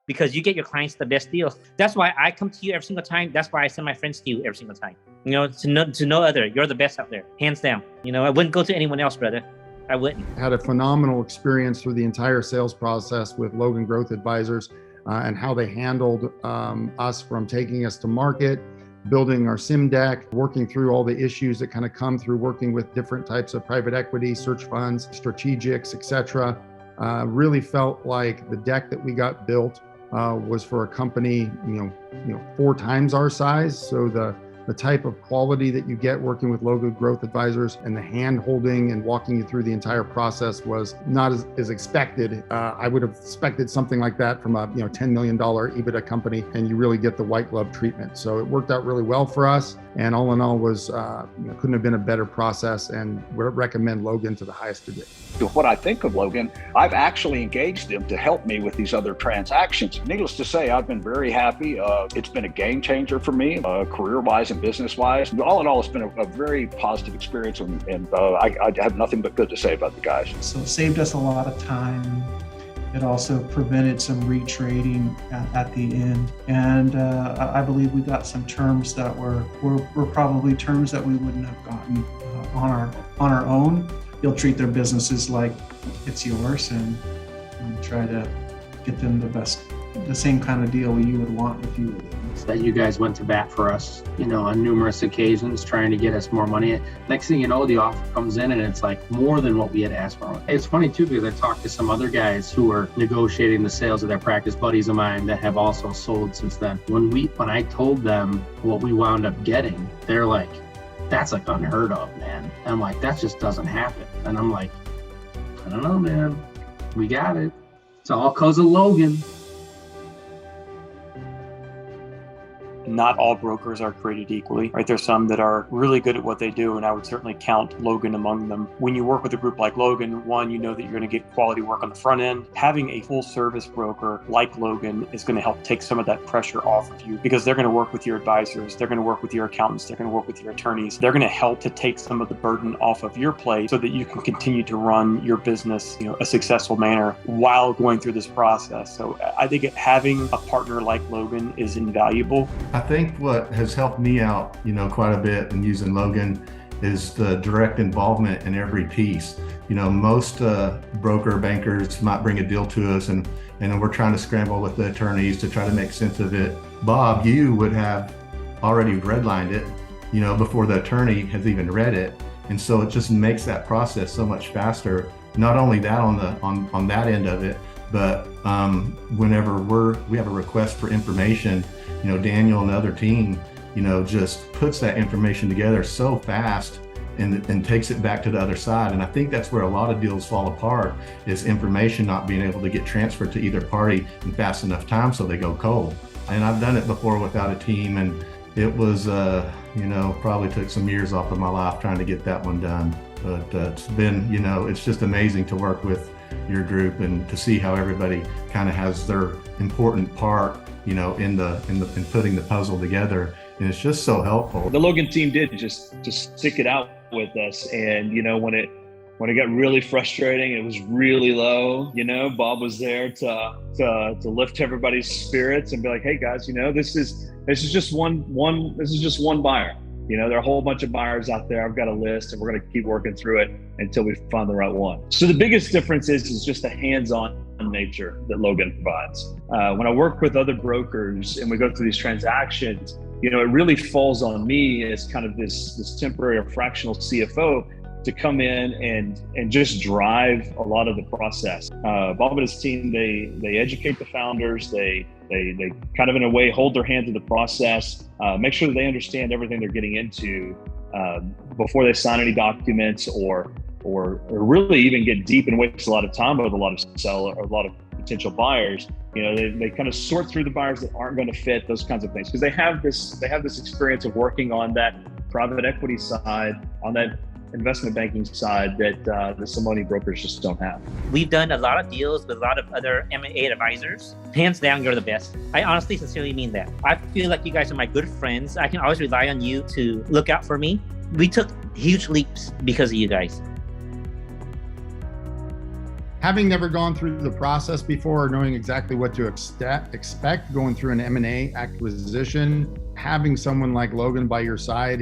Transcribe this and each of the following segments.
because you get your clients the best deals. That's why I come to you every single time. That's why I send my friends to you every single time. To no other. You're the best out there, hands down. I wouldn't go to anyone else, brother. I wouldn't. Had a phenomenal experience through the entire sales process with Logan Growth Advisors and how they handled us from taking us to market, building our SIM deck, working through all the issues that kind of come through working with different types of private equity, search funds, strategics, etc. Really felt like the deck that we got built was for a company, 4 times our size. So the type of quality that you get working with Logan Growth Advisors and the hand holding and walking you through the entire process was not as expected. I would have expected something like that from a $10 million EBITDA company, and you really get the white glove treatment. So it worked out really well for us, and all in all was couldn't have been a better process, and would recommend Logan to the highest degree. What I think of Logan, I've actually engaged him to help me with these other transactions. Needless to say, I've been very happy. It's been a game changer for me, career-wise and business-wise. All in all, it's been a very positive experience, and I have nothing but good to say about the guys. So it saved us a lot of time. It also prevented some retrading at the end. And I believe we got some terms that were probably terms that we wouldn't have gotten on our own. You'll treat their businesses like it's yours and try to get them the same kind of deal you would want if you were them. That you guys went to bat for us, on numerous occasions, trying to get us more money. Next thing you know, the offer comes in and it's like more than what we had asked for. It's funny too, because I talked to some other guys who are negotiating the sales of their practice, buddies of mine that have also sold since then. When I told them what we wound up getting, they're like, that's like unheard of, man. And I'm like, that just doesn't happen. And I'm like, I don't know, man. We got it. It's all because of Logan. Not all brokers are created equally, right? There's some that are really good at what they do, and I would certainly count Logan among them. When you work with a group like Logan, one, you know that you're going to get quality work on the front end. Having a full service broker like Logan is going to help take some of that pressure off of you, because they're going to work with your advisors, they're going to work with your accountants, they're going to work with your attorneys. They're going to help to take some of the burden off of your plate so that you can continue to run your business, a successful manner while going through this process. So I think having a partner like Logan is invaluable. I think what has helped me out, quite a bit in using Logan is the direct involvement in every piece. Most broker bankers might bring a deal to us and then we're trying to scramble with the attorneys to try to make sense of it. Bob, you would have already redlined it, before the attorney has even read it. And so it just makes that process so much faster. Not only that on that end of it, but whenever we have a request for information, Daniel and the other team, just puts that information together so fast and takes it back to the other side. And I think that's where a lot of deals fall apart, is information not being able to get transferred to either party in fast enough time, so they go cold. And I've done it before without a team, and it was, probably took some years off of my life trying to get that one done. But it's been, it's just amazing to work with your group and to see how everybody kind of has their important part, in putting the puzzle together, and it's just so helpful. The Logan team did just stick it out with us, and when it got really frustrating, it was really low. Bob was there to lift everybody's spirits and be like, "Hey guys, this is just one buyer. There are a whole bunch of buyers out there. I've got a list, and we're going to keep working through it until we find the right one." So the biggest difference is just the hands-on nature that Logan provides. When I work with other brokers and we go through these transactions, it really falls on me as kind of this temporary or fractional CFO to come in and just drive a lot of the process. Bob and his team, they educate the founders. They kind of, in a way, hold their hand to the process, make sure that they understand everything they're getting into before they sign any documents or really even get deep and waste a lot of time with a lot of potential buyers. They kind of sort through the buyers that aren't going to fit, those kinds of things, because they have this experience of working on that private equity side, on that investment banking side that the Simoni brokers just don't have. We've done a lot of deals with a lot of other M&A advisors. Hands down, you're the best. I honestly, sincerely mean that. I feel like you guys are my good friends. I can always rely on you to look out for me. We took huge leaps because of you guys. Having never gone through the process before or knowing exactly what to expect going through an M&A acquisition, having someone like Logan by your side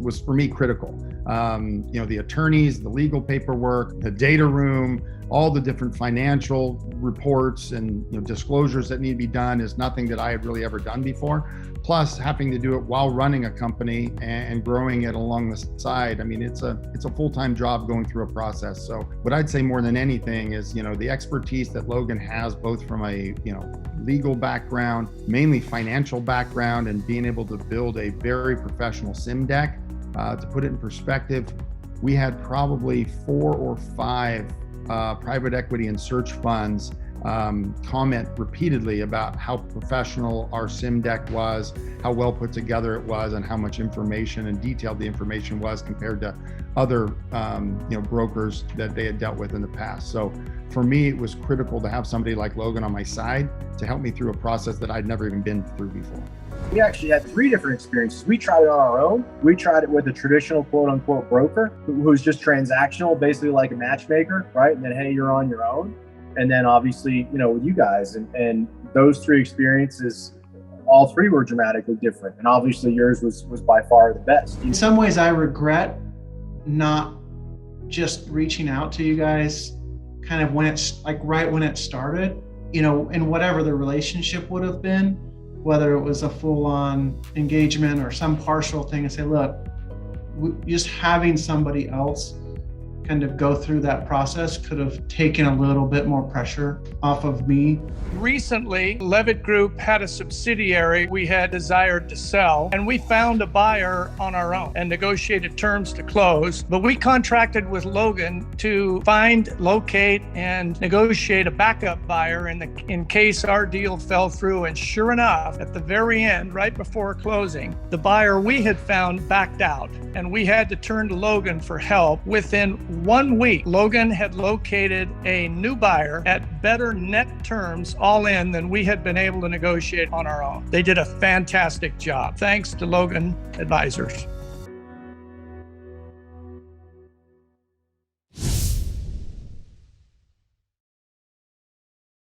was for me critical. The attorneys, the legal paperwork, the data room, all the different financial reports and disclosures that need to be done is nothing that I had really ever done before. Plus having to do it while running a company and growing it along the side. I mean, it's a full-time job going through a process. So what I'd say more than anything is, the expertise that Logan has, both from a, legal background, mainly financial background, and being able to build a very professional sim deck. To put it in perspective, we had probably 4 or 5 private equity and search funds comment repeatedly about how professional our sim deck was, how well put together it was, and how much information and detailed the information was compared to other brokers that they had dealt with in the past. So for me, it was critical to have somebody like Logan on my side to help me through a process that I'd never even been through before. We actually had 3 different experiences. We tried it on our own. We tried it with a traditional quote unquote broker who's just transactional, basically like a matchmaker, right? And then, hey, you're on your own. And then obviously, with you guys, and those 3 experiences, all 3 were dramatically different. And obviously yours was by far the best. In some ways, I regret not just reaching out to you guys kind of when it's like right when it started, and whatever the relationship would have been, whether it was a full-on engagement or some partial thing, and say, look, just having somebody else kind of go through that process could have taken a little bit more pressure off of me. Recently, Levitt Group had a subsidiary we had desired to sell, and we found a buyer on our own and negotiated terms to close. But we contracted with Logan to find, locate, and negotiate a backup buyer in case our deal fell through. And sure enough, at the very end, right before closing, the buyer we had found backed out, and we had to turn to Logan for help. Within 1 week, Logan had located a new buyer at better net terms all in than we had been able to negotiate on our own. They did a fantastic job. Thanks to Logan Advisors.